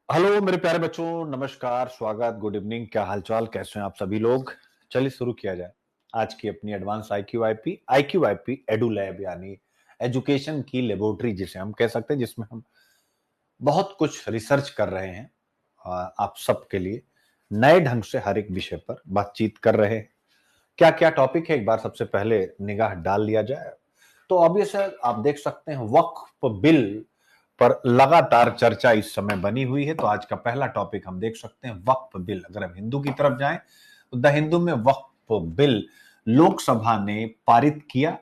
Hello मेरे प्यारे बच्चों, नमस्कार, स्वागत, गुड इवनिंग। क्या हालचाल, कैसे हैं आप सभी लोग। चलिए शुरू किया जाए आज की अपनी advance IQ IP edu lab, यानी एजुकेशन की लेबोरेटरी जिसे हम कह सकते हैं, जिसमें हम बहुत कुछ रिसर्च कर रहे हैं। आप सबके लिए नए ढंग से हर एक विषय पर बातचीत कर रहे हैं। क्या क्या टॉपिक है, एक बार सबसे पहले निगाह डाल लिया जाए तो ऑब्वियस है, आप देख सकते हैं वक्फ बिल पर लगातार चर्चा इस समय बनी हुई है। तो आज का पहला टॉपिक हम देख सकते हैं वक्फ बिल। अगर हम हिंदू की तरफ जाएं तो द हिंदू में वक्फ बिल लोकसभा ने पारित किया,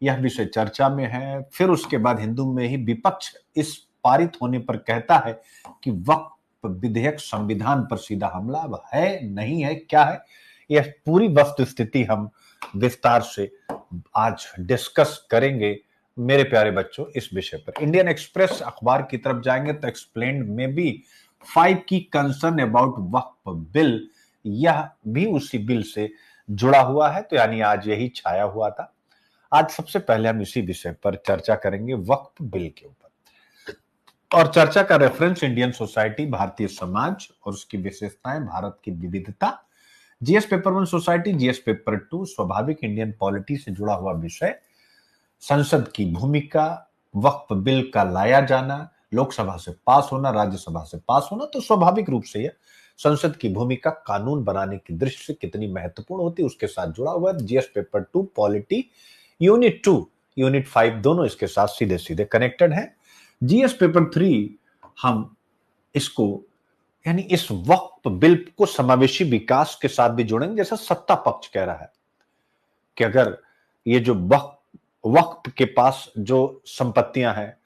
यह विषय चर्चा में है। फिर उसके बाद हिंदू में ही विपक्ष इस पारित होने पर कहता है कि वक्फ विधेयक संविधान पर सीधा हमला। अब है नहीं है, क्या है, यह पूरी वस्तु स्थिति हम विस्तार से आज डिस्कस करेंगे मेरे प्यारे बच्चों इस विषय पर। इंडियन एक्सप्रेस अखबार की तरफ जाएंगे तो एक्सप्लेन्ड में भी 5 की कंसर्न अबाउट वक्फ बिल, यह भी उसी बिल से जुड़ा हुआ है। तो यानी आज यही छाया हुआ था। आज सबसे पहले हम इसी विषय पर चर्चा करेंगे, वक्फ बिल के ऊपर। और चर्चा का reference Indian society, Bharatiya Samaj और उसकी विशेषताएं, भारत की विविधता, GS paper 1 society, GS paper 2 स्वाभाविक इंडियन पॉलिटी से जुड़ा हुआ विषय, संसद की भूमिका, वक्फ बिल का लाया जाना, लोकसभा से पास होना, राज्यसभा से पास होना। तो स्वाभाविक रूप से यह संसद की भूमिका कानून बनाने की दृष्टि से कितनी महत्वपूर्ण होती है उसके साथ जुड़ा हुआ है। GS paper 2 polity, unit 2, unit 5 दोनों इसके साथ सीधे सीधे कनेक्टेड है। जीएस पेपर 3 हम इसको यानी इस वक्फ बिल को समावेशी विकास के साथ भी जोड़ेंगे, जैसा सत्ता पक्ष कह रहा है कि अगर ये जो वक्फ के पास जो संपत्तियां हैं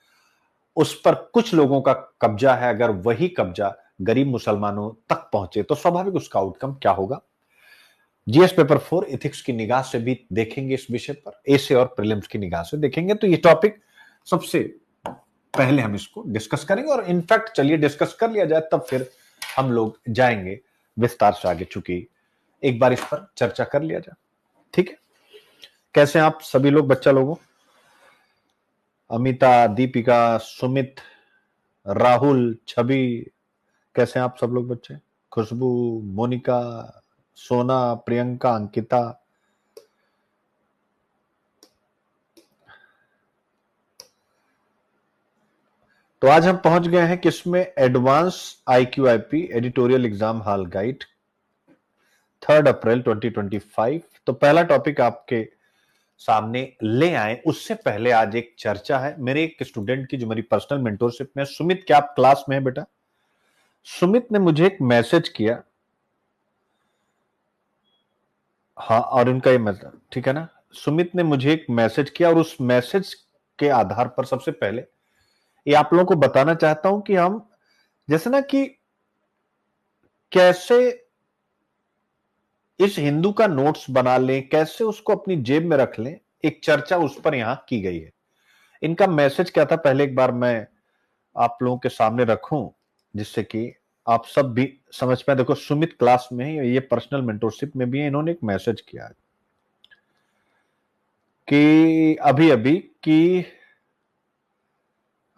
उस पर कुछ लोगों का कब्जा है, अगर वही कब्जा गरीब मुसलमानों तक पहुंचे तो स्वाभाविक उसका आउटकम क्या होगा। जीएस पेपर 4 एथिक्स की निगाह से भी देखेंगे इस विषय पर, एसे और प्रीलिम्स की निगाह से देखेंगे। तो ये टॉपिक सबसे पहले हम इसको डिस्कस करेंगे और इनफैक्ट चलिए डिस्कस कर लिया जाए, तब फिर हम लोग जाएंगे विस्तार से आगे, चूंकि एक बार इस पर चर्चा कर लिया जाए। ठीक है, कैसे हैं आप सभी लोग, बच्चा लोगों, अमिता, दीपिका, सुमित, राहुल, छवि, कैसे हैं आप सब लोग बच्चे, खुशबू, मोनिका, सोना, प्रियंका, अंकिता। तो आज हम पहुंच गए हैं किसमें, advance IQIP editorial exam hall guide 3 April 2025। तो पहला टॉपिक आपके सामने ले आए उससे पहले आज एक चर्चा है मेरे एक स्टूडेंट की, जो मेरी पर्सनल मेंटोरशिप में। सुमित, क्या आप क्लास में है बेटा? सुमित ने मुझे एक मैसेज किया, हाँ, और इनका ये मतलब ठीक है ना। सुमित ने मुझे एक मैसेज किया और उस मैसेज के आधार पर सबसे पहले ये आप लोगों को बताना चाहता हूं कि हम जैसे ना कि कैसे इस हिंदू का नोट्स बना लें, कैसे उसको अपनी जेब में रख लें, एक चर्चा उस पर यहां की गई है। इनका मैसेज क्या था, पहले एक बार मैं आप लोगों के सामने रखूं जिससे कि आप सब भी समझ पाए। देखो, सुमित क्लास में है, ये पर्सनल मेंटोरशिप में भी है। इन्होंने एक मैसेज किया है कि अभी अभी की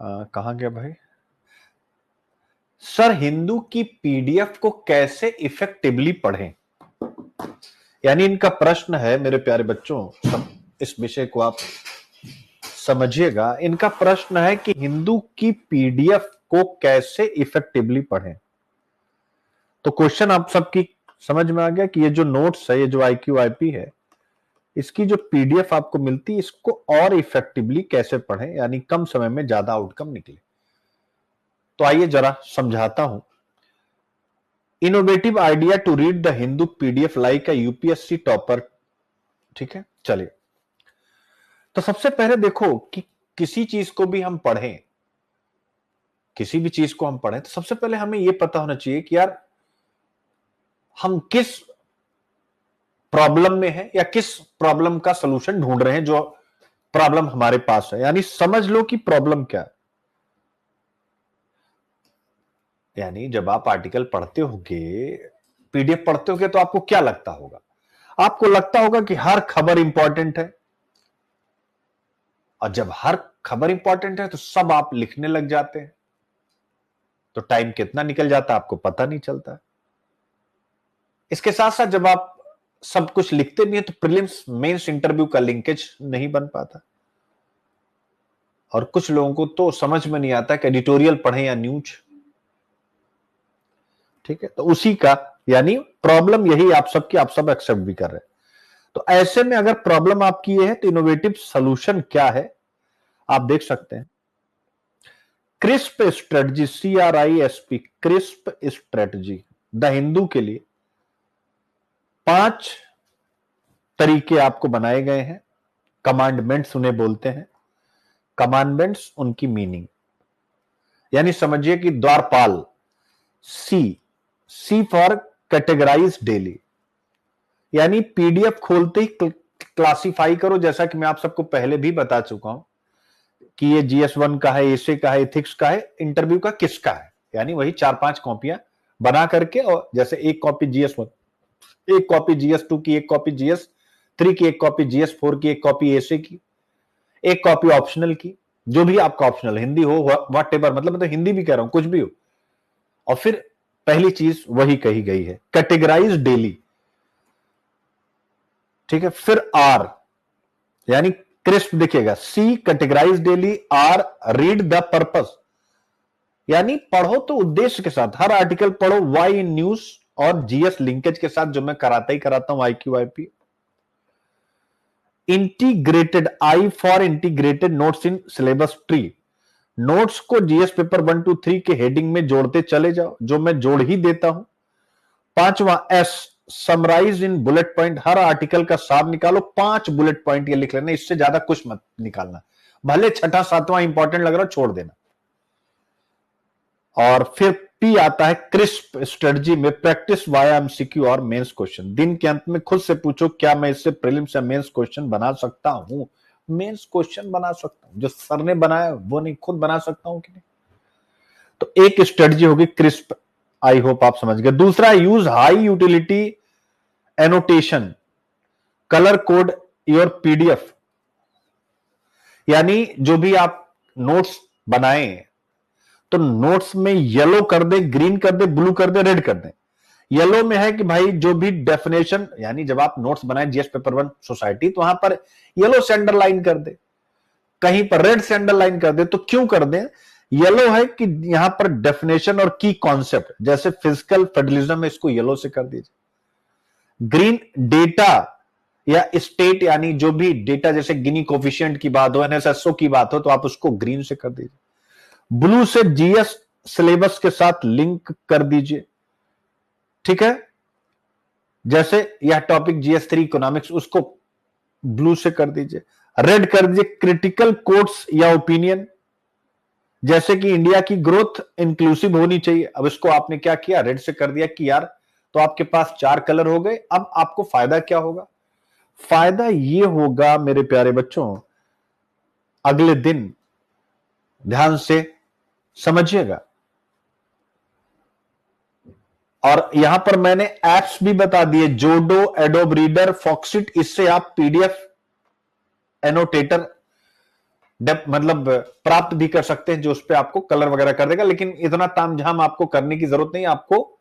कहां गया भाई, सर हिंदू की पीडीएफ को कैसे इफेक्टिवली पढ़ें। यानी इनका प्रश्न है मेरे प्यारे बच्चों, इस विषय को आप समझिएगा। इनका प्रश्न है कि हिंदू की पीडीएफ को कैसे इफेक्टिवली पढ़ें। तो क्वेश्चन आप सबकी समझ में आ गया कि ये जो नोट्स है, ये जो आईक्यूआईपी है, इसकी जो पीडीएफ आपको मिलती है, इसको और इफेक्टिवली कैसे पढ़ें, यानी कम समय में ज्यादा आउटकम निकले। तो आइए जरा समझाता हूं। Innovative idea to read the Hindu PDF like a UPSC topper. ठीक है, चलिए। तो सबसे पहले देखो कि किसी चीज को भी हम पढ़ें, किसी भी चीज को हम पढ़ें तो सबसे पहले हमें यह पता होना चाहिए कि यार हम किस प्रॉब्लम में है या किस प्रॉब्लम का सलूशन ढूंढ रहे हैं, जो प्रॉब्लम हमारे पास है। यानी समझ लो कि प्रॉब्लम क्या है। यानी जब आप आर्टिकल पढ़ते होगे, पीडीएफ पढ़ते होगे, तो आपको क्या लगता होगा? आपको लगता होगा कि हर खबर इंपॉर्टेंट है, और जब हर खबर इंपॉर्टेंट है तो सब आप लिखने लग जाते हैं। तो टाइम कितना निकल जाता आपको पता नहीं चलता। इसके साथ साथ जब आप सब कुछ लिखते भी हैं तो प्रीलिम्स मेंस इंटरव्यू का लिंकेज नहीं बन पाता, और कुछ लोगों को तो समझ में नहीं आता कि एडिटोरियल पढ़ें या न्यूज। ठीक है, तो उसी का यानी प्रॉब्लम यही आप सब एक्सेप्ट भी कर रहे हैं। तो ऐसे में अगर प्रॉब्लम आपकी ये है तो इनोवेटिव सॉल्यूशन क्या है आप देख सकते हैं। Crisp strategy, CRISP, crisp strategy, the Hindu के लिए 5 तरीके आपको बनाए गए हैं। कमांडमेंट्स उन्हें बोलते हैं। कमांडमेंट्स उनकी मीनिंग, यानी समझिए कि द्वारपाल, सी फॉर कैटेगराइज डेली, यानी पीडीएफ खोलते ही क्लासिफाई करो, जैसा कि मैं आप सबको पहले भी बता चुका हूं कि ये GS1 का है, एसे का है, एथिक्स का है, इंटरव्यू का किसका है, यानी वही 4-5 कॉपियां बना करके, और जैसे एक कॉपी GS1, एक कॉपी GS2 की, एक कॉपी GS3 की, एक कॉपी GS4 की, एक कॉपी एसे की, एक कॉपी ऑप्शनल की, जो भी आपका ऑप्शनल, हिंदी हो व्हाट एवर, मतलब मैं तो हिंदी भी कह रहा हूं, कुछ भी हो। और फिर पहली चीज वही कही गई है, कैटेगराइज डेली। ठीक है, फिर R यानी क्रिस्प दिखेगा, C categorize daily, R read the purpose, यानी पढ़ो तो उद्देश्य के साथ, हर आर्टिकल पढ़ो, Y इन न्यूज और GS लिंकेज के साथ, जो मैं कराता ही कराता हूं IQIP। Integrated, I for integrated notes in syllabus tree, notes को GS पेपर 1 2 3 के हेडिंग में जोड़ते चले जाओ, जो मैं जोड़ ही देता हूं। 5वां S, summarise in bullet point, her article का सार निकालो, 5 बुलेट पॉइंट ये लिख लेना, इससे ज्यादा कुछ मत निकालना, भले 6वां 7वां इंपॉर्टेंट लग रहा छोड़ देना। और फिर P आता है क्रिस्प स्ट्रेटजी में, प्रैक्टिस वाया MCQ और मेंस क्वेश्चन, दिन के अंत में खुद से पूछो क्या मैं इससे प्रीलिम्स या मेंस क्वेश्चन बना सकता हूं। मेंस क्वेश्चन बना सकता हूं, जो सर ने बनाया वो नहीं, खुद बना सकता हूं कि नहीं। तो एक स्ट्रेटजी होगी क्रिस्प, आई होप आप समझ गए। दूसरा, use high utility annotation, colour code your PDF, यानी जो भी आप नोट्स बनाए तो नोट्स में येलो कर दे, ग्रीन कर दे, ब्लू कर दे, रेड कर दे। येलो में है कि भाई जो भी डेफिनेशन, यानी जब आप नोट्स बनाए GS पेपर 1 सोसाइटी, तो वहां पर येलो से अंडरलाइन कर दे, कहीं पर रेड से अंडरलाइन कर दे। तो क्यों कर दे? येलो है कि यहां पर डेफिनेशन और की कॉन्सेप्ट, जैसे फिजिकल फेडरलिज्म है, इसको येलो से कर दीजिए। ग्रीन, डेटा या स्टेट, यानी जो भी डेटा, जैसे गिनी कोफिशिएंट की बात हो, NSSO की बात हो, तो आप उसको ग्रीन से कर दीजिए। ब्लू से GS सिलेबस के साथ लिंक कर दीजिए। ठीक है, जैसे यह टॉपिक GS3 इकोनॉमिक्स, उसको ब्लू से कर दीजिए। रेड कर दीजिए क्रिटिकल कोट्स या ओपिनियन, जैसे कि इंडिया की ग्रोथ इंक्लूसिव होनी चाहिए। अब इसको आपने क्या किया, रेड से कर दिया कि यार, तो आपके पास 4 कलर हो गए। अब आपको फायदा क्या होगा? फायदा ये होगा मेरे प्यारे बच्चों, अगले दिन ध्यान से समझिएगा, और यहां पर मैंने एप्स भी बता दिए, जोडो, एडोब रीडर, फॉक्सिट, इससे आप पीडीएफ एनोटेटर मतलब प्राप्त भी कर सकते हैं, जो उस पर आपको कलर वगैरह कर देगा। लेकिन इतना तामझाम आपको करने की जरूरत नहीं, आपको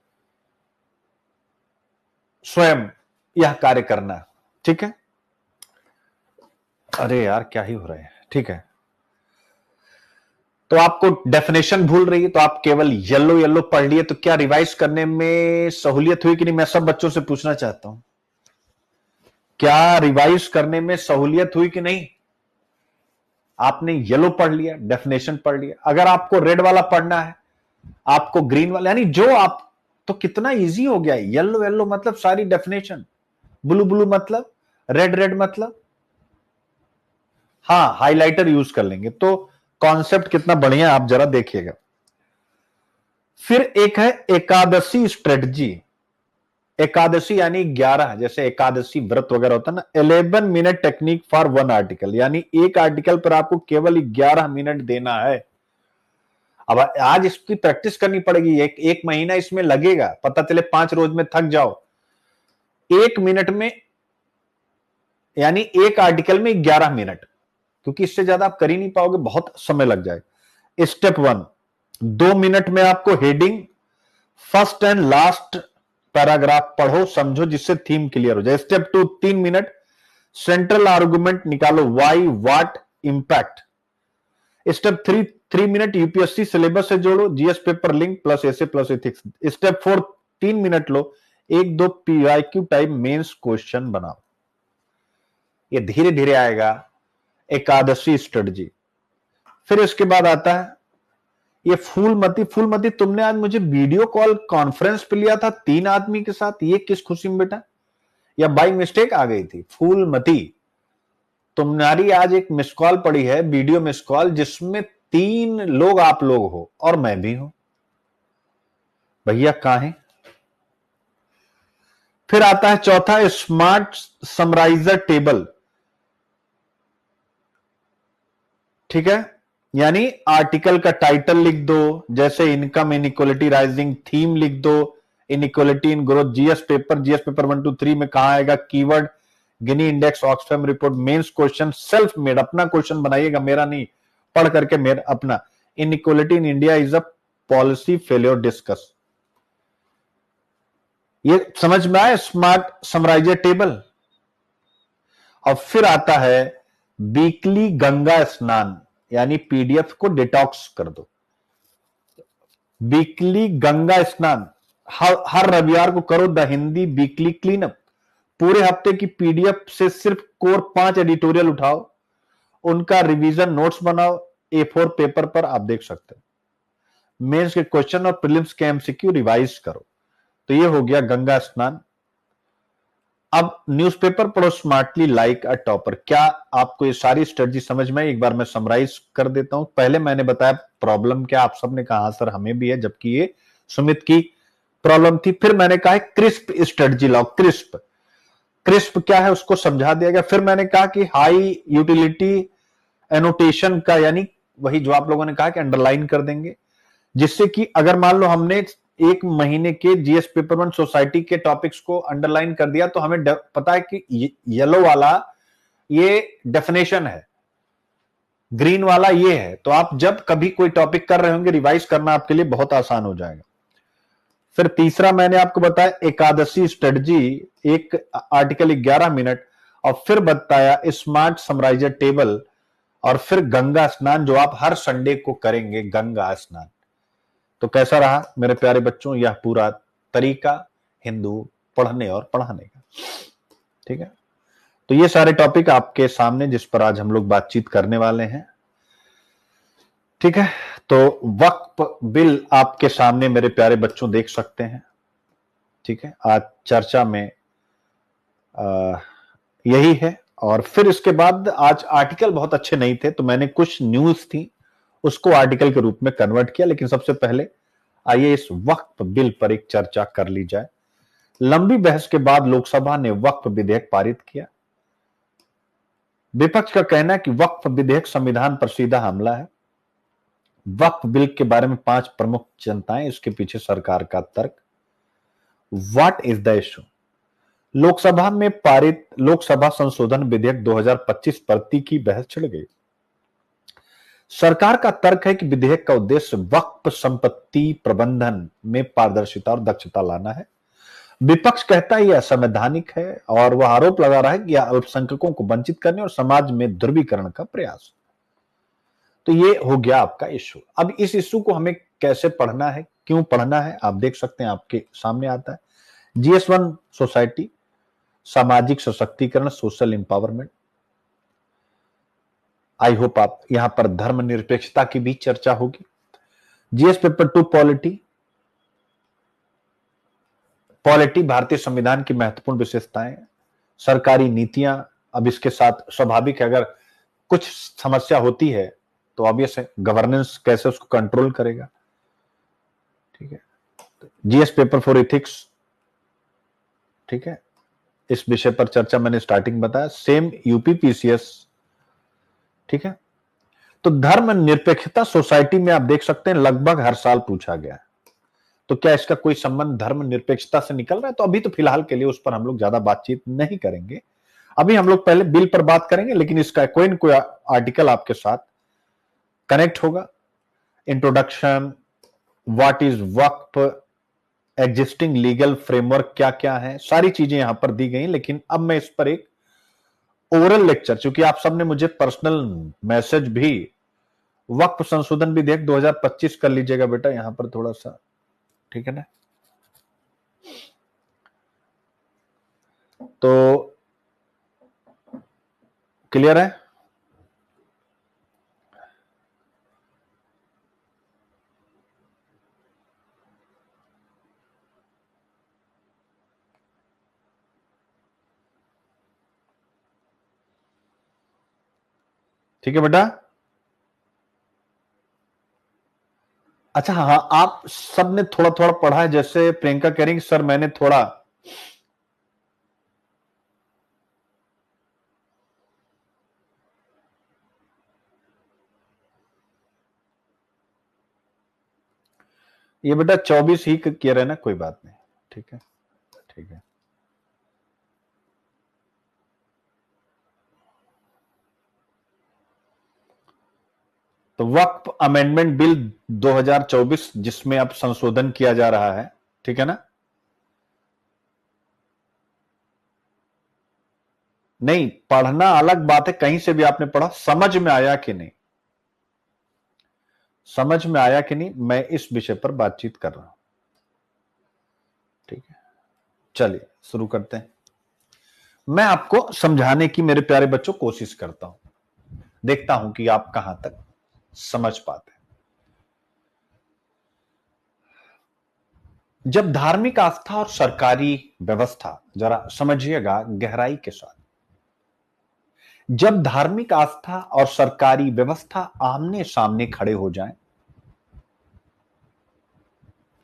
स्वयं यह कार्य करना है। ठीक है, अरे यार क्या ही हो रहा है। ठीक है, तो आपको डेफिनेशन भूल रही है, तो आप केवल येलो येलो पढ़ लिए, तो क्या रिवाइज करने में सहूलियत हुई कि नहीं? मैं सब बच्चों से पूछना चाहता हूं, क्या रिवाइज करने में सहूलियत हुई कि नहीं? आपने येलो पढ़ लिया, डेफिनेशन पढ़ लिया, अगर आपको रेड वाला पढ़ना है, आपको ग्रीन वाला, यानी जो आप, तो कितना इजी हो गया। येलो येलो मतलब सारी डेफिनेशन, ब्लू ब्लू मतलब, रेड रेड मतलब, हाँ हाइलाइटर यूज कर लेंगे, तो कॉन्सेप्ट कितना बढ़िया, आप जरा देखिएगा। फिर एक है एकादशी स्ट्रेटजी। एकादशी यानी 11, जैसे एकादशी व्रत वगैरह होता है ना। 11 मिनट टेक्निक फॉर 1 आर्टिकल, यानी एक आर्टिकल पर आपको केवल 11 मिनट देना है। अब आज इसकी प्रैक्टिस करनी पड़ेगी, एक महीना इसमें लगेगा, पता चले 5 रोज में थक जाओ। 1 मिनट में, यानी एक आर्टिकल में 11 मिनट, क्योंकि इससे ज्यादा आप कर ही नहीं पाओगे, बहुत समय लग जाएगा। स्टेप 1, 2 मिनट में आपको heading, first and last paragraph पढ़ो, समझो, जिससे थीम क्लियर हो जाए। स्टेप 2 3 मिनट, सेंट्रल आर्गुमेंट निकालो, why, what, impact. Step 3 3 minute, UPSC syllabus से जोड़ो, GS paper link plus essay plus ethics. Step 4 3 minute लो, 1-2 पीआईक्यू टाइप मेंस क्वेश्चन बनाओ। ये धीरे धीरे आएगा, एकादशी स्ट्रेटजी। फिर इसके बाद आता है ये फूलमती। फूलमती, तुमने आज मुझे वीडियो कॉल कॉन्फ्रेंस पे लिया था 3 आदमी के साथ, ये किस खुशी में बेटा, या बाई मिस्टेक आ गई थी? फूलमती, तुम्हारी आज एक मिस कॉल पड़ी है, वीडियो मिस कॉल, जिसमें 3 लोग आप लोग हो और मैं भी हूं। भैया कहां है? फिर आता है चौथा, स्मार्ट समराइजर टेबल। ठीक है, यानी आर्टिकल का टाइटल लिख दो, जैसे इनकम इनइक्वालिटी राइजिंग, थीम लिख दो, inequality in growth, GS paper 1 2 3 में कहां आएगा, keyword, Gini index, Oxfam report, mains question, self made, अपना क्वेश्चन बनाइएगा, मेरा नहीं, पढ़ करके मेरा अपना। Inequality in India is a policy failure discuss. ये समझ में आया, स्मार्ट समराइजर टेबल। और फिर आता है वीकली गंगा स्नान, यानी पीडीएफ को डिटॉक्स कर दो। वीकली गंगा स्नान हर रविवार को करो, द हिंदी वीकली क्लीनअप। पूरे हफ्ते की पीडीएफ से सिर्फ कोर 5 एडिटोरियल उठाओ, उनका रिवीजन नोट्स बनाओ, A4 पेपर पर आप देख सकते हैं। मेंस के क्वेश्चन और प्रीलिम्स के एमसीक्यू रिवाइज करो। तो ये हो गया गंगा स्नान। अब न्यूज़पेपर पढ़ो स्मार्टली लाइक अ टॉपर। क्या आपको ये सारी स्ट्रेटजी समझ में आई? एक बार मैं समराइज कर देता हूं। पहले मैंने बताया प्रॉब्लम क्या, आप सबने कहा सर हमें भी है, जबकि ये सुमित की प्रॉब्लम थी। फिर मैंने कहा क्रिस्प स्ट्रेटजी लाओ। क्रिस्प, क्रिस्प क्या है उसको समझा दिया गया। फिर मैंने कहा कि हाई यूटिलिटी एनोटेशन का, यानी वही जो आप लोगों ने कहा कि अंडरलाइन कर देंगे, जिससे कि अगर मान लो हमने 1 महीने के जीएस पेपर 1 सोसाइटी के टॉपिक्स को अंडरलाइन कर दिया, तो हमें पता है कि येलो वाला ये डेफिनेशन है, ग्रीन वाला ये है। तो आप जब कभी कोई टॉपिक कर रहे होंगे, रिवाइज करना आपके लिए बहुत आसान हो जाएगा। फिर तीसरा मैंने आपको बताया एकादशी स्ट्रेटजी, एक आर्टिकल 11 मिनट, और फिर बताया स्मार्ट समराइजर टेबल, और फिर गंगा स्नान, जो आप हर संडे को करेंगे, गंगा स्नान। तो कैसा रहा मेरे प्यारे बच्चों यह पूरा तरीका हिंदू पढ़ने और पढ़ाने का? ठीक है, तो ये सारे टॉपिक आपके सामने जिस पर आज हम लोग बातचीत करने वाले हैं। ठीक है, तो वक्फ बिल आपके सामने मेरे प्यारे बच्चों देख सकते हैं। ठीक है, आज चर्चा में यही है। और फिर इसके बाद आज आर्टिकल बहुत अच्छे नहीं थे, तो मैंने कुछ न्यूज थी उसको आर्टिकल के रूप में कन्वर्ट किया। लेकिन सबसे पहले आइए इस वक्फ बिल पर एक चर्चा कर ली जाए। लंबी बहस के बाद लोकसभा ने वक्फ विधेयक पारित किया। विपक्ष का कहना है कि वक्फ विधेयक संविधान पर सीधा हमला है। वक्फ बिल के बारे में 5 प्रमुख चिंताएं, इसके पीछे सरकार का तर्क। What is the issue? Lok Sabha में पारित लोकसभा संशोधन विधेयक 2025 पर तीखी बहस छिड़ गई। सरकार का तर्क है कि विधेयक का उद्देश्य वक्फ संपत्ति प्रबंधन में पारदर्शिता और दक्षता लाना है। विपक्ष कहता है यह असंवैधानिक है, और वह आरोप लगा रहा है कि यह अल्पसंख्यकों को वंचित करने और समाज में ध्रुवीकरण का प्रयास। तो ये हो गया आपका इश्यू। अब इस इश्यू को हमें कैसे पढ़ना है, क्यों पढ़ना है, आप देख सकते हैं, आपके सामने आता है। GS1 सोसाइटी, सामाजिक सशक्तिकरण, सोशल एम्पावरमेंट। आई होप आप यहां पर धर्मनिरपेक्षता की भी चर्चा होगी। जीएस पेपर 2 पॉलिटी भारतीय संविधान की महत्वपूर्ण विशेषताएं, सरकारी नीतियां। अब इसके साथ स्वाभाविक है, अगर कुछ समस्या होती है तो ऑब्वियस है गवर्नेंस कैसे उसको कंट्रोल करेगा। ठीक है, जीएस पेपर 4 एथिक्स। ठीक है, इस विषय पर चर्चा मैंने स्टार्टिंग बताया। Same UP PCS. ठीक है, तो धर्म निरपेक्षता सोसाइटी में आप देख सकते हैं लगभग हर साल पूछा गया है। तो क्या इसका कोई संबंध धर्म निरपेक्षता से निकल रहा है? तो अभी तो फिलहाल के लिए उस पर हम लोग ज्यादा बातचीत नहीं करेंगे। अभी हम लोग पहले बिल पर बात करेंगे, लेकिन इसका कोई न कोई आर्टिकल आपके साथ कनेक्ट होगा। Introduction, what is Waqf, existing legal framework क्या क्या है, सारी चीजें यहां पर दी गई। लेकिन अब मैं इस पर एक ओरल लेक्चर, क्योंकि आप सबने मुझे पर्सनल मैसेज भी, वक्फ संशोधन विधेयक 2025 कर लीजिएगा बेटा यहां पर थोड़ा सा, ठीक है ना। तो क्लियर है? ठीक है बेटा। अच्छा हाँ, आप सब ने थोड़ा थोड़ा पढ़ा है, जैसे प्रियंका कह रही सर मैंने थोड़ा, ये बेटा 24 ही किया रहे ना, कोई बात नहीं, ठीक है ठीक है। तो वक्फ अमेंडमेंट बिल 2024 जिसमें अब संशोधन किया जा रहा है, ठीक है ना। नहीं, पढ़ना अलग बात है, कहीं से भी आपने पढ़ा, समझ में आया कि नहीं, समझ में आया कि नहीं, मैं इस विषय पर बातचीत कर रहा हूं, ठीक है। चलिए शुरू करते हैं। मैं आपको समझाने की मेरे प्यारे बच्चों कोशिश करता हूं, देखता हूं कि आप कहां तक समझ पाते हैं। जब धार्मिक आस्था और सरकारी व्यवस्था, जरा समझिएगा गहराई के साथ, जब धार्मिक आस्था और सरकारी व्यवस्था आमने सामने खड़े हो जाएं,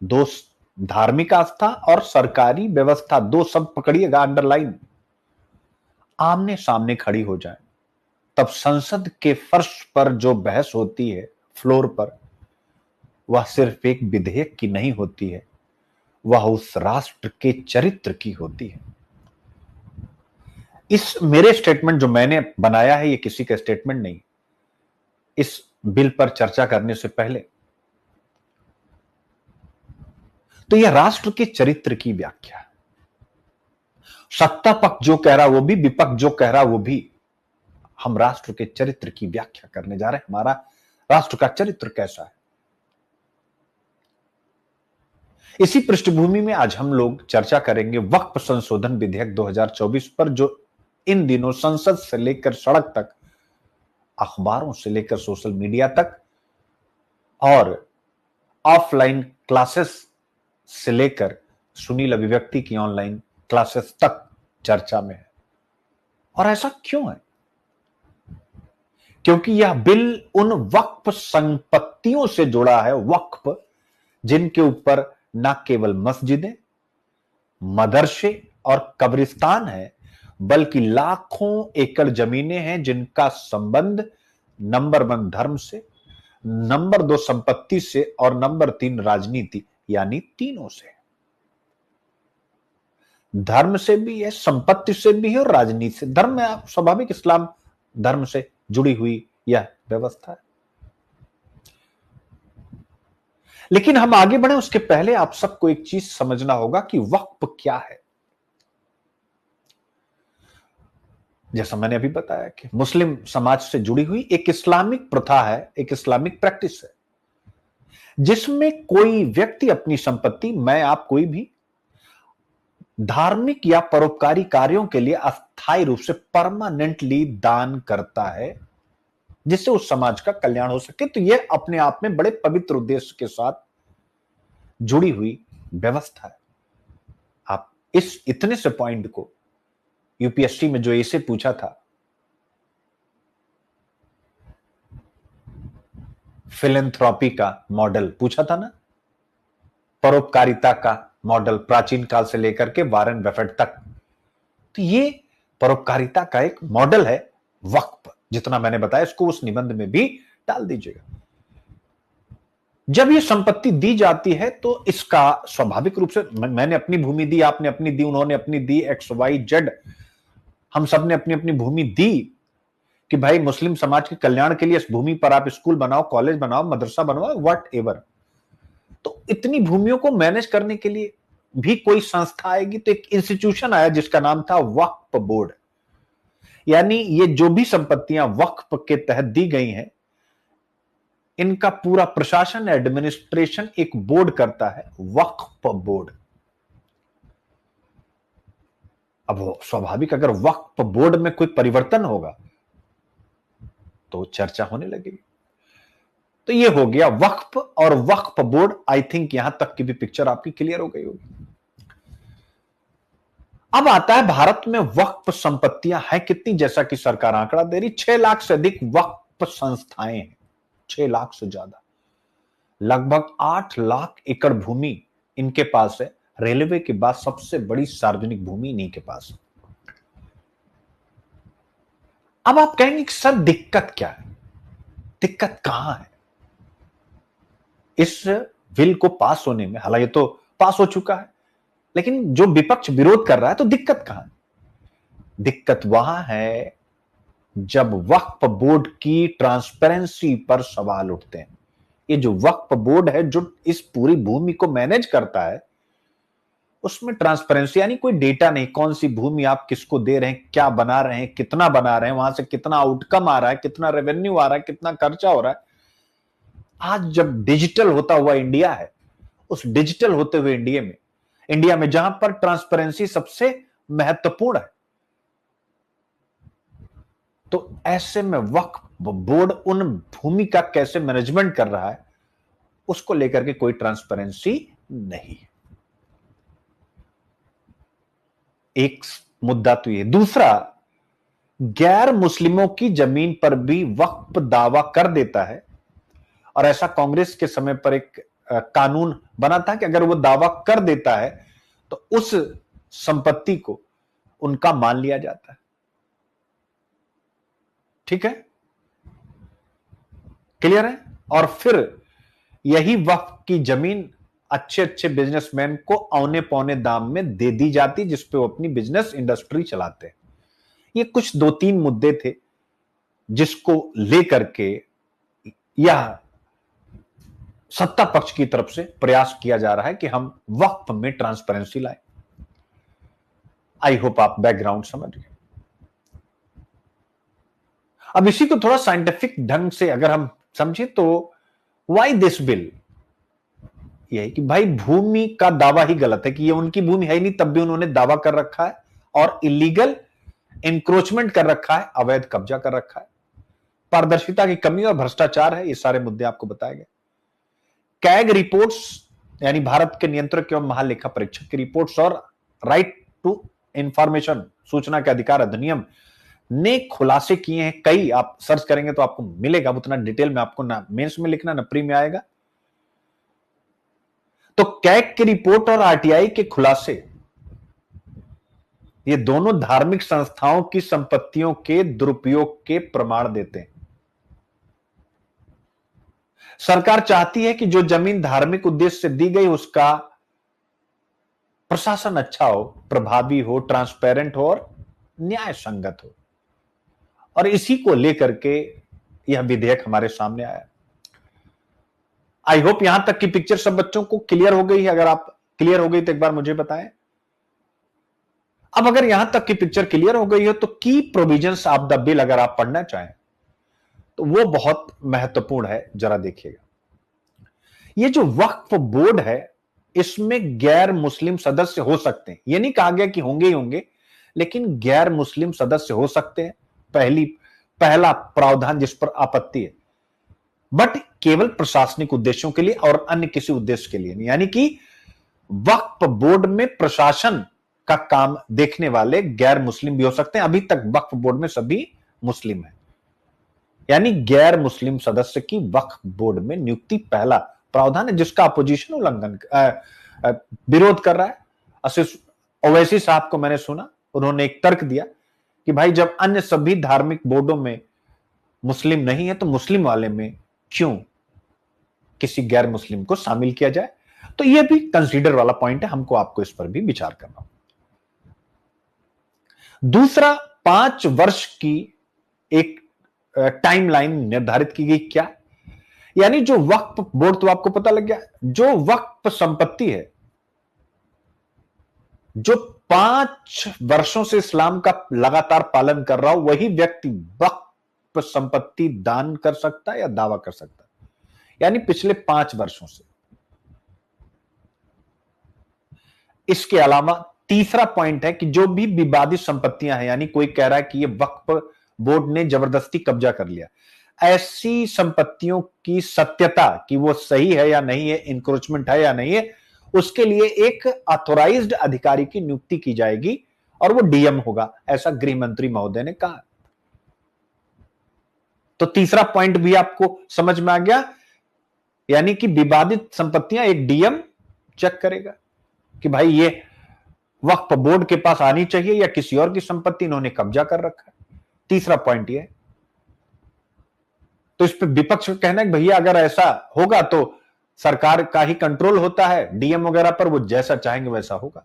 दो, धार्मिक आस्था और सरकारी व्यवस्था, दो शब्द पकड़िएगा, अंडरलाइन, आमने सामने खड़ी हो जाए, तब संसद के फर्श पर जो बहस होती है, फ्लोर पर, वह सिर्फ एक विधेयक की नहीं होती है, वह उस राष्ट्र के चरित्र की होती है। इस मेरे स्टेटमेंट जो मैंने बनाया है, ये किसी का स्टेटमेंट नहीं। इस बिल पर चर्चा करने से पहले तो यह राष्ट्र के चरित्र की व्याख्या है। सत्ता पक्ष जो कह रहा वो भी, विपक्ष जो कह रहा वो भी, हम राष्ट्र के चरित्र की व्याख्या करने जा रहे हैं। हमारा राष्ट्र का चरित्र कैसा है, इसी पृष्ठभूमि में आज हम लोग चर्चा करेंगे वक्फ संशोधन विधेयक 2024 पर, जो इन दिनों संसद से लेकर सड़क तक, अखबारों से लेकर सोशल मीडिया तक और ऑफलाइन क्लासेस से लेकर सुनील अभिव्यक्ति की ऑनलाइन क्लासेस तक चर्चा में है। और ऐसा क्यों है? क्योंकि यह बिल उन वक्फ संपत्तियों से जुड़ा है, वक्फ जिनके ऊपर न केवल मस्जिदें, मदरसे और कब्रिस्तान है, बल्कि लाखों एकड़ जमीनें हैं जिनका संबंध नंबर 1 धर्म से, नंबर 2 संपत्ति से और नंबर 3 राजनीति, यानी तीनों से। धर्म से भी है, संपत्ति से भी है और राजनीति से। धर्म में स्वाभाविक इस्लाम धर्म से जुड़ी हुई यह व्यवस्था है। लेकिन हम आगे बढ़े उसके पहले आप सबको एक चीज समझना होगा कि वक्फ क्या है। जैसा मैंने अभी बताया कि मुस्लिम समाज से जुड़ी हुई एक इस्लामिक प्रथा है, एक इस्लामिक प्रैक्टिस है, जिसमें कोई व्यक्ति अपनी संपत्ति, मैं आप कोई भी, धार्मिक या परोपकारी कार्यों के लिए अस्थायी रूप से परमानेंटली दान करता है, जिससे उस समाज का कल्याण हो सके। तो यह अपने आप में बड़े पवित्र उद्देश्य के साथ जुड़ी हुई व्यवस्था है। आप इस इतने से पॉइंट को यूपीएससी में जो इसे पूछा था, फिलेंथ्रॉपी का मॉडल पूछा था ना, परोपकारिता का मॉडल प्राचीन काल से लेकर के वारेन बफेट तक, तो ये परोपकारिता का एक मॉडल है वक्फ। जितना मैंने बताया इसको उस निबंध में भी डाल दीजिएगा। जब ये संपत्ति दी जाती है तो इसका स्वाभाविक रूप से, मैंने अपनी भूमि दी, आपने अपनी दी, उन्होंने अपनी दी, XYZ, हम सब ने अपनी अपनी भूमि दी कि भाई मुस्लिम समाज के कल्याण के लिए इस भूमि पर आप स्कूल बनाओ, कॉलेज बनाओ, मदरसा बनवाओ, वट एवर। तो इतनी भूमियों को मैनेज करने के लिए भी कोई संस्था आएगी। तो एक इंस्टीट्यूशन आया जिसका नाम था वक्फ बोर्ड। यानी ये जो भी संपत्तियां वक्फ के तहत दी गई हैं, इनका पूरा प्रशासन, एडमिनिस्ट्रेशन एक बोर्ड करता है, वक्फ बोर्ड। अब स्वाभाविक अगर वक्फ बोर्ड में कोई परिवर्तन होगा तो चर्चा होने लगेगी। तो ये हो गया वक्फ और वक्फ बोर्ड। आई थिंक यहां तक की भी पिक्चर आपकी क्लियर हो गई होगी। अब आता है भारत में वक्फ संपत्तियां हैं कितनी, जैसा कि सरकार आंकड़ा दे रही, 6 लाख से अधिक वक्फ संस्थाएं हैं, 6 लाख से ज्यादा। लगभग 8 लाख एकड़ भूमि इनके पास है। रेलवे के बाद सबसे बड़ी सार्वजनिक भूमि इन्हीं के पास है। अब आप कहेंगे कि सर दिक्कत क्या है, दिक्कत कहां है इस बिल को पास होने में? हालांकि तो पास हो चुका है, लेकिन जो विपक्ष विरोध कर रहा है, तो दिक्कत कहां है? दिक्कत वहां है जब वक्फ बोर्ड की ट्रांसपेरेंसी पर सवाल उठते हैं। ये जो वक्फ बोर्ड है, जो इस पूरी भूमि को मैनेज करता है, उसमें ट्रांसपेरेंसी यानी कोई डेटा नहीं, कौन सी भूमि आप किसको दे रहे हैं, क्या बना रहे हैं, कितना बना रहे हैं, वहां से कितना आउटकम आ रहा है, कितना रेवेन्यू आ रहा है, कितना खर्चा हो रहा है। आज जब डिजिटल होता हुआ इंडिया है, उस डिजिटल होते हुए इंडिया में जहां पर ट्रांसपेरेंसी सबसे महत्वपूर्ण है, तो ऐसे में वक्फ बोर्ड उन भूमि का कैसे मैनेजमेंट कर रहा है, उसको लेकर के कोई ट्रांसपेरेंसी नहीं है। एक मुद्दा तो ये। दूसरा, गैर मुस्लिमों की जमीन पर भी वक्फ दावा कर देता है, और ऐसा कांग्रेस के समय पर एक कानून बना था कि अगर वो दावा कर देता है तो उस संपत्ति को उनका मान लिया जाता है। ठीक है, क्लियर है? और फिर यही वक्फ की जमीन अच्छे अच्छे बिजनेसमैन को औने पौने दाम में दे दी जाती, जिसपे वो अपनी बिजनेस इंडस्ट्री चलाते हैं। ये कुछ 2-3 मुद्दे थे जिसको लेकर के यह सत्ता पक्ष की तरफ से प्रयास किया जा रहा है कि हम वक्फ में ट्रांसपेरेंसी लाएं। आई होप आप बैकग्राउंड समझ गए। अब इसी को थोड़ा साइंटिफिक ढंग से अगर हम समझे तो व्हाई दिस बिल, यही कि भाई भूमि का दावा ही गलत है, कि ये उनकी भूमि है ही नहीं, तब भी उन्होंने दावा कर रखा है और इलीगल इंक्रोचमेंट कर रखा है, अवैध कब्जा कर रखा है, पारदर्शिता की कमी और भ्रष्टाचार है। ये सारे मुद्दे आपको बताए गए। कैग रिपोर्ट्स यानी भारत के नियंत्रक एवं महालेखा परीक्षक की रिपोर्ट्स और राइट टू इंफॉर्मेशन, सूचना के अधिकार अधिनियम ने खुलासे किए हैं कई। आप सर्च करेंगे तो आपको मिलेगा, उतना डिटेल में आपको ना मेंस में लिखना ना प्री में आएगा। तो कैग की रिपोर्ट और आरटीआई के खुलासे, ये दोनों धार्मिक संस्थाओं की संपत्तियों के दुरुपयोग के प्रमाण देते हैं। सरकार चाहती है कि जो जमीन धार्मिक उद्देश्य से दी गई उसका प्रशासन अच्छा हो, प्रभावी हो, ट्रांसपेरेंट हो और न्याय संगत हो, और इसी को लेकर के यह विधेयक हमारे सामने आया। आई होप यहां तक की पिक्चर सब बच्चों को क्लियर हो गई है। अगर आप क्लियर हो गई तो एक बार मुझे बताएं। अब अगर यहां तक की पिक्चर क्लियर हो गई हो तो की प्रोविजंस ऑफ द बिल अगर आप पढ़ना चाहें तो वो बहुत महत्वपूर्ण है, जरा देखिएगा। ये जो वक्फ बोर्ड है, इसमें गैर मुस्लिम सदस्य हो सकते हैं। ये नहीं कहा गया कि होंगे ही होंगे, लेकिन गैर मुस्लिम सदस्य हो सकते हैं। पहला प्रावधान जिस पर आपत्ति है, बट केवल प्रशासनिक उद्देश्यों के लिए और अन्य किसी उद्देश्य के लिए नहीं। यानी कि वक्फ बोर्ड में प्रशासन का काम देखने वाले गैर मुस्लिम भी हो सकते हैं। अभी तक वक्फ बोर्ड में सभी मुस्लिम हैं, यानी गैर मुस्लिम सदस्य की वक्फ बोर्ड में नियुक्ति पहला प्रावधान है, जिसका अपोजिशन विरोध कर रहा है। आशीष ओवैसी साहब को मैंने सुना, उन्होंने एक तर्क दिया कि भाई जब अन्य सभी धार्मिक बोर्डों में मुस्लिम नहीं है तो मुस्लिम वाले में क्यों किसी गैर मुस्लिम को शामिल किया जाए। तो यह भी कंसीडर वाला पॉइंट है, हमको आपको इस पर भी विचार करना। दूसरा, 5 वर्ष की एक टाइमलाइन निर्धारित की गई। क्या यानी जो वक्फ बोर्ड, तो आपको पता लग गया, जो वक्फ संपत्ति है, जो 5 वर्षों से इस्लाम का लगातार पालन कर रहा हो, वही व्यक्ति वक्फ संपत्ति दान कर सकता है या दावा कर सकता है, यानी पिछले 5 वर्षों से। इसके अलावा तीसरा पॉइंट है कि जो भी विवादित संपत्तियां हैं, यानी कोई कह रहा है कि ये वक्फ बोर्ड ने जबरदस्ती कब्जा कर लिया, ऐसी संपत्तियों की सत्यता कि वो सही है या नहीं है, इंक्रोचमेंट है या नहीं है, उसके लिए एक ऑथोराइज्ड अधिकारी की नियुक्ति की जाएगी और वो डीएम होगा, ऐसा गृह मंत्री महोदय ने कहा। तो तीसरा पॉइंट भी आपको समझ में आ गया, यानी कि विवादित संपत्तियां एक डीएम चेक करेगा कि भाई ये वक्फ बोर्ड के पास आनी चाहिए या किसी और की संपत्ति इन्होंने कब्जा कर रखा है। तीसरा पॉइंट ये है। तो इस पे विपक्ष का कहना है कि भैया अगर ऐसा होगा तो सरकार का ही कंट्रोल होता है, डीएम वगैरह पर वो जैसा चाहेंगे वैसा होगा।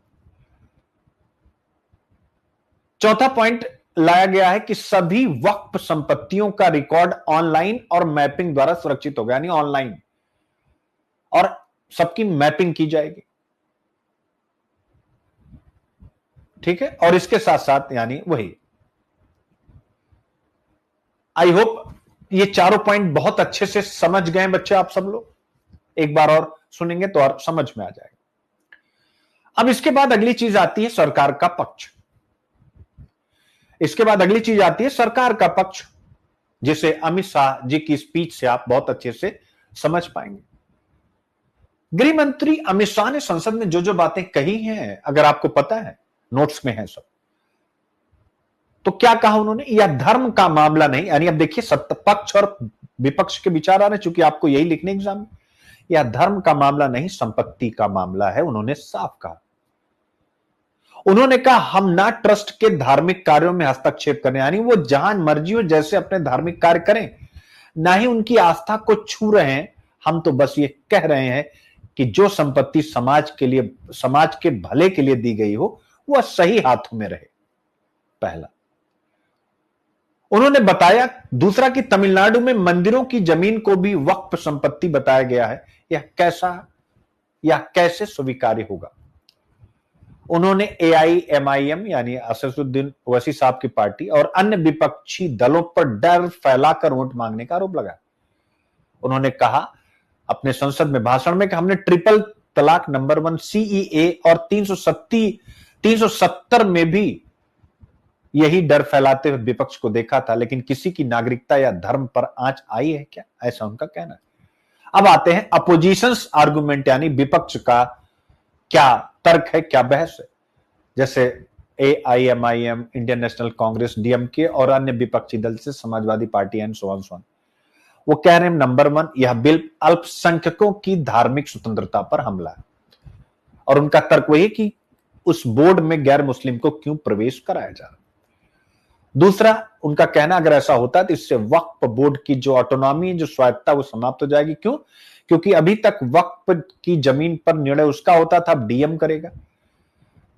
चौथा पॉइंट लाया गया है कि सभी वक्फ संपत्तियों का रिकॉर्ड ऑनलाइन और मैपिंग द्वारा सुरक्षित होगा, यानी ऑनलाइन, और सबकी मैपिंग की जाएगी। ठीक है, और इसके साथ साथ यानी वही, आई होप ये चारों पॉइंट बहुत अच्छे से समझ गए बच्चे आप सब लोग। एक बार और सुनेंगे तो और समझ में आ जाएगा। अब इसके बाद अगली चीज आती है सरकार का पक्ष। इसके बाद अगली चीज आती है सरकार का पक्ष, जिसे अमित शाह जी की स्पीच से आप बहुत अच्छे से समझ पाएंगे। गृह मंत्री अमित शाह ने संसद में जो जो बातें कही हैं, अगर आपको पता है, नोट्स में है सब, तो क्या कहा उन्होंने? यह धर्म का मामला नहीं, यानी अब देखिए सत्ता पक्ष और विपक्ष के विचार आ रहे, चूंकि आपको यही लिखने एग्जाम में, यह धर्म का मामला नहीं, संपत्ति का मामला है, उन्होंने साफ कहा। उन्होंने कहा हम ना ट्रस्ट के धार्मिक कार्यों में हस्तक्षेप करें, यानी वो जहां मर्जी हो जैसे अपने धार्मिक कार्य करें, ना ही उनकी आस्था को छू रहे हैं। हम तो बस ये कह रहे हैं कि जो संपत्ति समाज के लिए, समाज के भले के लिए दी गई हो, वह सही हाथों में रहे, पहला। उन्होंने बताया दूसरा कि तमिलनाडु में मंदिरों की जमीन को भी वक्फ संपत्ति बताया गया है, यह कैसे स्वीकार्य होगा? उन्होंने एआईएमआईएम यानी असदुद्दीन ओवैसी साहब की पार्टी और अन्य विपक्षी दलों पर डर फैलाकर वोट मांगने का आरोप लगाया। उन्होंने कहा अपने संसद में भाषण में कि हमने ट्रिपल तलाक नंबर 1 सीईए और 370 में भी यही डर फैलाते हुए विपक्ष को देखा था, लेकिन किसी की नागरिकता या धर्म पर आंच आई है क्या? ऐसा उनका कहना है। अब आते हैं अपोजिशंस आर्गुमेंट, यानी विपक्ष का क्या तर्क है, क्या बहस है। जैसे AIMIM, Indian national Congress, DMK और अन्य विपक्षी दल से Samajwadi party and so on. वो कह रहे हैं नंबर 1, यह बिल अल्पसंख्यकों की धार्मिक स्वतंत्रता पर हमला है, और उनका तर्क वही है कि उस बोर्ड में गैर मुस्लिम को क्यों प्रवेश कराया जा रहा है। दूसरा, उनका कहना अगर ऐसा होता है तो इससे वक्फ बोर्ड की जो ऑटोनॉमी, जो स्वायत्ता, वो समाप्त हो जाएगी। क्यों? क्योंकि अभी तक वक्फ की जमीन पर निर्णय उसका होता था, अब डीएम करेगा।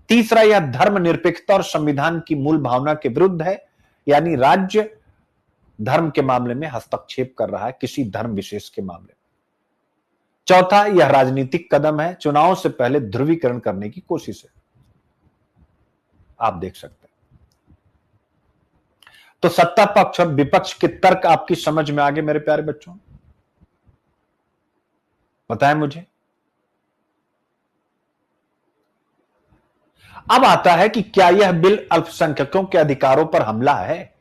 तीसरा, यह धर्म निरपेक्षता और संविधान की मूल भावना के विरुद्ध है, यानी राज्य धर्म के मामले में हस्तक्षेप कर रहा है, किसी धर्म विशेष के मामले में। चौथा, यह राजनीतिक कदम है, चुनाव से पहले ध्रुवीकरण करने की कोशिश है। आप देख सकते हैं। तो सत्ता पक्ष और विपक्ष के तर्क आपकी समझ में आ गए मेरे प्यारे बच्चों? बताएं मुझे। अब आता है कि क्या यह बिल अल्पसंख्यकों के अधिकारों पर हमला है?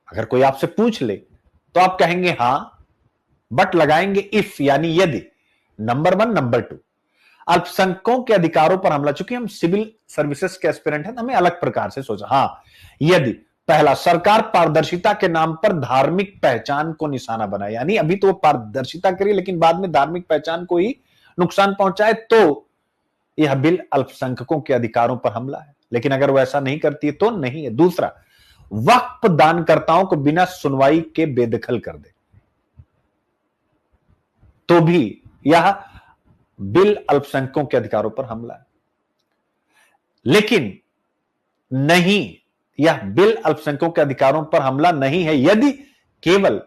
अगर कोई आपसे पूछ ले तो आप कहेंगे हां, बट लगाएंगे इफ, यानी यदि। नंबर 1, नंबर 2, अल्पसंख्यकों के अधिकारों पर हमला। चूंकि हम सिविल सर्विसेज के एस्पिरेंट हैं, हमें अलग प्रकार से सोचा। हां, यदि पहला, सरकार पारदर्शिता के नाम पर धार्मिक पहचान को निशाना बनाए, यानी अभी तो वो पारदर्शिता करी लेकिन बाद में धार्मिक पहचान को ही नुकसान पहुंचाए, तो यह बिल अल्पसंख्यकों के अधिकारों पर हमला है। लेकिन अगर वो ऐसा नहीं करती है तो नहीं है। दूसरा, वक्फ दानकर्ताओं को बिना सुनवाई के बेदखल कर दे, तो भी यह बिल अल्पसंख्यकों के अधिकारों पर हमला है। लेकिन नहीं, यह बिल अल्पसंख्यकों के अधिकारों पर हमला नहीं है यदि केवल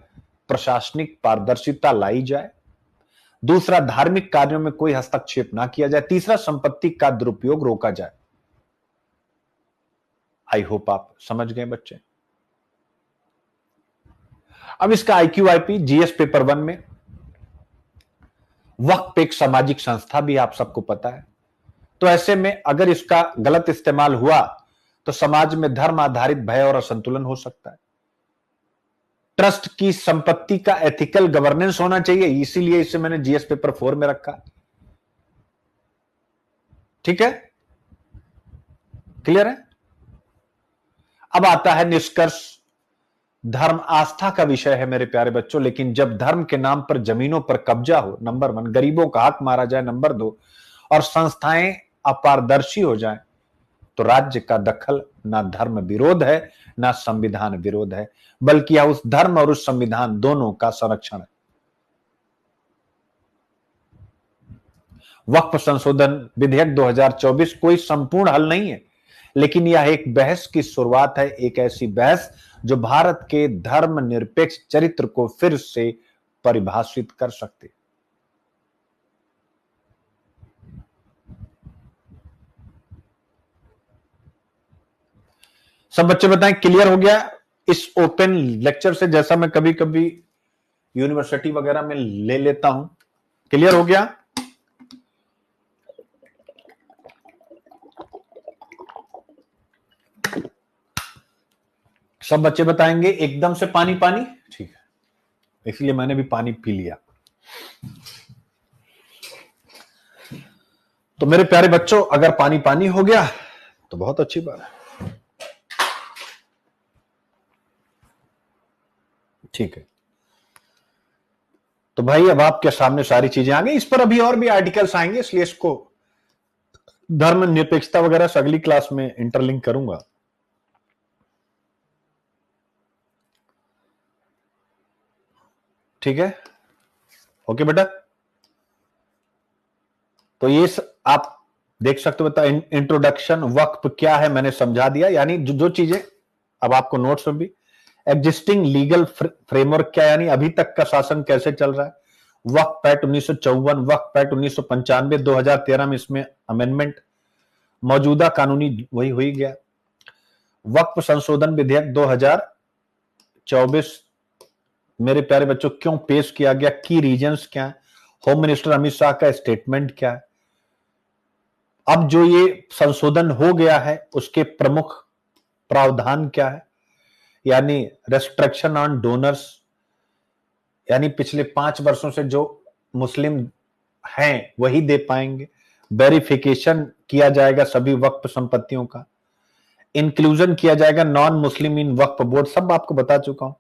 प्रशासनिक पारदर्शिता लाई जाए। दूसरा, धार्मिक कार्यों में कोई हस्तक्षेप ना किया जाए। तीसरा, संपत्ति का दुरुपयोग रोका जाए। आई होप आप समझ गए बच्चे। अब इसका IQIP GS पेपर 1 में वक्फ एक सामाजिक संस्था भी आप सबको पता है, तो ऐसे में अगर इसका गलत इस्तेमाल हुआ तो समाज में धर्म आधारित भय और असंतुलन हो सकता है। ट्रस्ट की संपत्ति का एथिकल गवर्नेंस होना चाहिए, इसीलिए इसे मैंने GS पेपर 4 में रखा। ठीक है, क्लियर है। अब आता है निष्कर्ष। धर्म आस्था का विषय है मेरे प्यारे बच्चों, लेकिन जब धर्म के नाम पर जमीनों पर कब्जा हो, नंबर 1, गरीबों का हक मारा जाए, नंबर 2, और संस्थाएं अपारदर्शी हो जाएं, तो राज्य का दखल ना धर्म विरोध है ना संविधान विरोध है, बल्कि यह उस धर्म और उस संविधान दोनों का संरक्षण है। वक्फ संशोधन विधेयक 2024 कोई संपूर्ण हल नहीं है, लेकिन यह एक बहस की शुरुआत है, एक ऐसी बहस जो भारत के धर्मनिरपेक्ष चरित्र को फिर से परिभाषित कर सकती है। सब बच्चे बताएं, क्लियर हो गया इस ओपन लेक्चर से, जैसा मैं कभी कभी यूनिवर्सिटी वगैरह में ले लेता हूं? क्लियर हो गया? सब बच्चे बताएंगे एकदम से पानी पानी? ठीक है, इसलिए मैंने भी पानी पी लिया। तो मेरे प्यारे बच्चों, अगर पानी पानी हो गया तो बहुत अच्छी बात है। ठीक है, तो भाई अब आपके सामने सारी चीजें आ गई। इस पर अभी और भी आर्टिकल्स आएंगे, इसलिए इसको धर्म निरपेक्षता वगैरह से अगली क्लास में इंटरलिंक करूंगा। ठीक है, ओके बेटा। तो ये आप देख सकते हो, बता इंट्रोडक्शन, वक्फ क्या है मैंने समझा दिया, यानी जो चीजें अब आपको नोट्स में भी, एग्जिस्टिंग लीगल फ्रेमवर्क क्या, यानी अभी तक का शासन कैसे चल रहा है, वक्फ एक्ट 1954, वक्फ एक्ट 1995, 2013 में इसमें अमेंडमेंट, मौजूदा कानूनी वही हो ही गया। वक्फ संशोधन विधेयक 2024 मेरे प्यारे बच्चों क्यों पेश किया गया, की रीजंस क्या है, होम मिनिस्टर अमित शाह का स्टेटमेंट क्या है, अब जो ये संशोधन हो गया है उसके प्रमुख प्रावधान क्या है, यानी रेस्ट्रिक्शन ऑन डोनर्स, यानी पिछले 5 वर्षों से जो मुस्लिम हैं वही दे पाएंगे, वेरिफिकेशन किया जाएगा सभी वक्फ संपत्तियों का, इंक्लूजन किया जाएगा नॉन मुस्लिम इन वक्फ बोर्ड, सब आपको बता चुका हूं,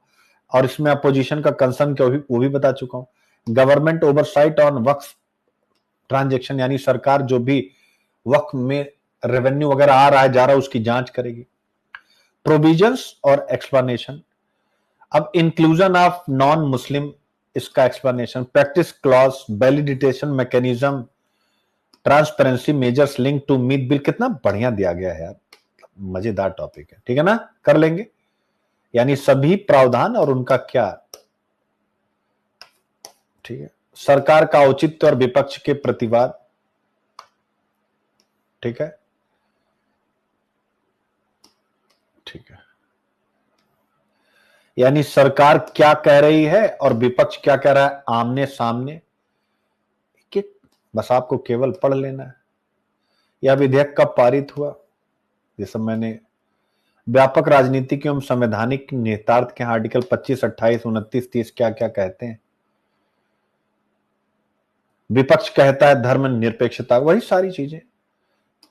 और इसमें अपोजिशन का कंसर्न क्या वो भी बता चुका हूं। Government oversight on Waqf transaction, यानी सरकार जो भी वक्फ में रेवेन्यू वगैरह आ रहा है जा रहा है उसकी जांच करेगी। प्रोविजंस और एक्सप्लेनेशन, अब इंक्लूजन ऑफ नॉन मुस्लिम, इसका explanation, practice clause, validation mechanism, transparency measures link to meet bill, कितना बढ़िया दिया गया है यार, मजेदार टॉपिक है। ठीक है ना, कर लेंगे, यानी सभी प्रावधान और उनका क्या। ठीक है, सरकार का औचित्य और विपक्ष के प्रतिवाद। ठीक है, ठीक है, यानी सरकार क्या कह रही है और विपक्ष क्या कह रहा है, आमने सामने, कि बस आपको केवल पढ़ लेना है। यह विधेयक कब पारित हुआ, ये सब मैंने व्यापक राजनीतिक एवं संवैधानिक निहितार्थ के आर्टिकल 25, 28, 29, 30 क्या क्या कहते हैं। विपक्ष कहता है धर्म निरपेक्षता, वही सारी चीजें।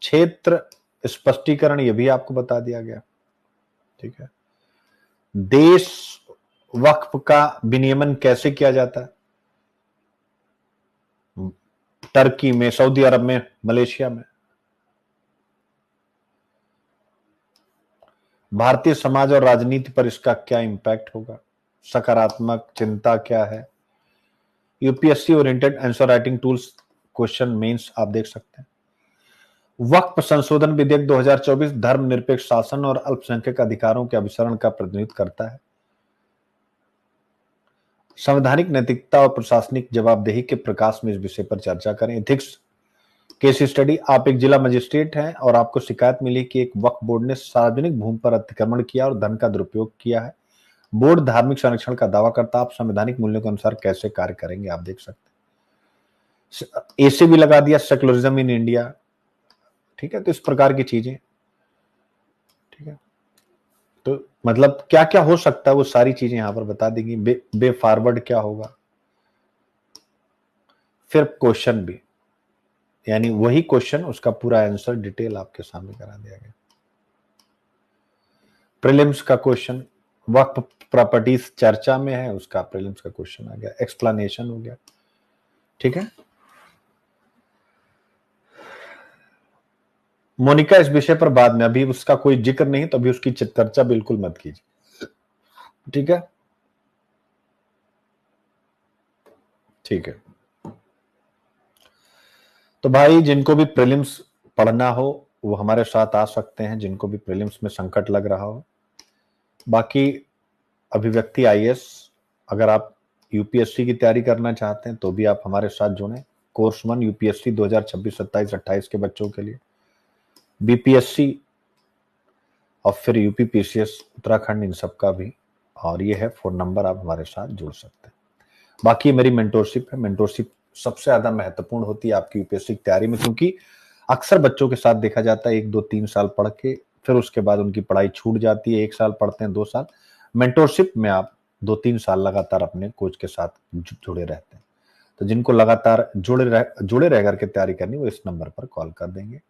क्षेत्र स्पष्टीकरण, ये भी आपको बता दिया गया। ठीक है, देश वक्फ का विनियमन कैसे किया जाता है, टर्की में, सऊदी अरब में, मलेशिया में। भारतीय समाज और राजनीति पर इसका क्या इंपैक्ट होगा, सकारात्मक चिंता क्या है। UPSC oriented answer writing tools question mains आप देख सकते हैं। वक्फ संशोधन विधेयक 2024 धर्मनिरपेक्ष शासन और अल्पसंख्यक अधिकारों के अभिसरण का प्रतिनिधित्व करता है। संवैधानिक नैतिकता और प्रशासनिक जवाबदेही के प्रकाश में इस विषय पर चर्चा करें। Ethics case study. आप एक जिला मजिस्ट्रेट हैं और आपको शिकायत मिली कि एक वक्फ बोर्ड ने सार्वजनिक भूमि पर अतिक्रमण किया और धन का दुरुपयोग किया है। बोर्ड धार्मिक संरक्षण का दावा करता, आप संवैधानिक मूल्यों के अनुसार कैसे कार्य करेंगे, आप देख सकते हैं। ऐसे भी लगा दिया, सेकुलरिज्म इन इंडिया। ठीक है, तो इस प्रकार की चीजें, ठीक है, तो मतलब क्या क्या हो सकता है वो सारी चीजें यहां पर बता देंगी। वे फॉरवर्ड क्या होगा, फिर क्वेश्चन भी, यानी वही क्वेश्चन, उसका पूरा आंसर डिटेल आपके सामने करा दिया गया। प्रीलिम्स का क्वेश्चन, वक्फ प्रॉपर्टीज चर्चा में है, उसका प्रीलिम्स का क्वेश्चन आ गया, एक्सप्लेनेशन हो गया। ठीक है, मोनिका इस विषय पर बाद में, अभी उसका कोई जिक्र नहीं, तो अभी उसकी चर्चा बिल्कुल मत कीजिए। ठीक है, ठीक है। तो भाई जिनको भी प्रीलिम्स पढ़ना हो वो हमारे साथ आ सकते हैं, जिनको भी प्रीलिम्स में संकट लग रहा हो। बाकी अभिव्यक्ति आईएएस, अगर आप यूपीएससी की तैयारी करना चाहते हैं तो भी आप हमारे साथ जुड़ें। कोर्स 1 यूपीएससी 2026, 27, 28 के बच्चों के लिए, बीपीएससी और फिर यूपी पीसीएस उत्तराखंड, इन सब का भी। और ये है फोन नंबर, आप हमारे साथ जुड़ सकते हैं। बाकी मेरी मेंटोरशिप है। मेंटोरशिप सबसे ज्यादा महत्वपूर्ण होती है आपकी यूपीएससी की तैयारी में, क्योंकि अक्सर बच्चों के साथ देखा जाता है 1-2-3 साल पढ़ के फिर उसके बाद उनकी पढ़ाई छूट जाती है। 1 साल पढ़ते हैं, 2 साल। मेंटोरशिप में आप 2-3 साल लगातार अपने कोच के साथ जुड़े रहते हैं। तो जिनको लगातार जुड़े रह करके तैयारी करनी, वो इस नंबर पर कॉल कर देंगे।